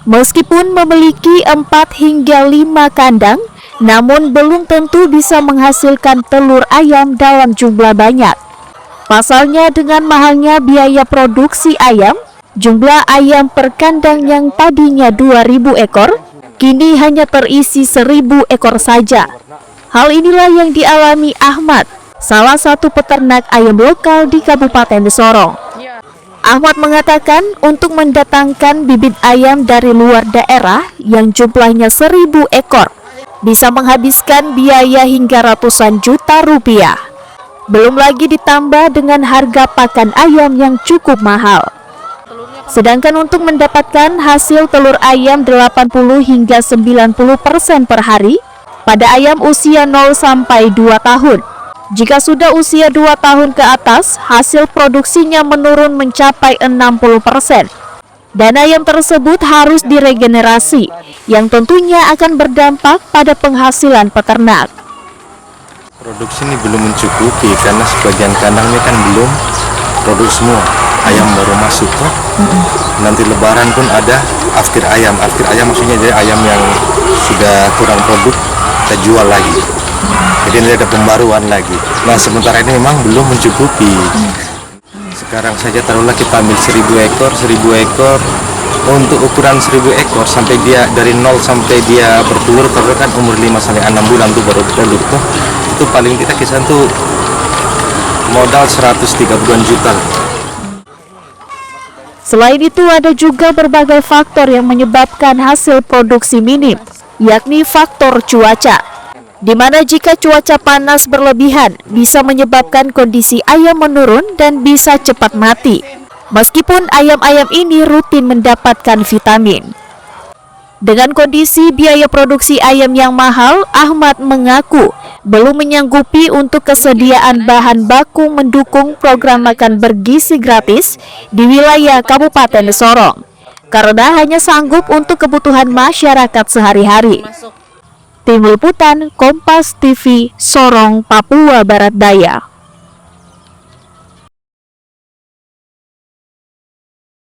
Meskipun memiliki 4 hingga 5 kandang, namun belum tentu bisa menghasilkan telur ayam dalam jumlah banyak. Pasalnya dengan mahalnya biaya produksi ayam, jumlah ayam per kandang yang tadinya 2.000 ekor, kini hanya terisi 1.000 ekor saja. Hal inilah yang dialami Ahmad, salah satu peternak ayam lokal di Kabupaten Sorong. Ahmad mengatakan untuk mendatangkan bibit ayam dari luar daerah yang jumlahnya 1.000 ekor, bisa menghabiskan biaya hingga ratusan juta rupiah. Belum lagi ditambah dengan harga pakan ayam yang cukup mahal. Sedangkan untuk mendapatkan hasil telur ayam 80 hingga 90% per hari pada ayam usia 0 sampai 2 tahun. Jika sudah usia 2 tahun ke atas, hasil produksinya menurun mencapai 60%. Dan ayam tersebut harus diregenerasi, yang tentunya akan berdampak pada penghasilan peternak. Produksi ini belum mencukupi karena sebagian kandangnya kan belum produk semua. Ayam baru masuk tuh. Nanti lebaran pun ada afkir ayam. Afkir ayam maksudnya jadi ayam yang sudah kurang produk kita jual lagi. Jadi ini ada pembaruan lagi. Nah sementara ini memang belum mencukupi. Sekarang saja taruhlah kita ambil 1.000 ekor untuk ukuran 1.000 ekor sampai dia dari 0 sampai dia bertelur, kalau kan umur 5 sampai 6 bulan tuh baru produk tuh. Itu paling kita kisaran tuh modal 130-an juta. Selain itu ada juga berbagai faktor yang menyebabkan hasil produksi minim, yakni faktor cuaca. Di mana jika cuaca panas berlebihan bisa menyebabkan kondisi ayam menurun dan bisa cepat mati. Meskipun ayam-ayam ini rutin mendapatkan vitamin. Dengan kondisi biaya produksi ayam yang mahal, Ahmad mengaku belum menyanggupi untuk kesediaan bahan baku mendukung program makan bergizi gratis di wilayah Kabupaten Sorong, karena hanya sanggup untuk kebutuhan masyarakat sehari-hari. Tim Liputan Kompas TV, Sorong, Papua Barat Daya.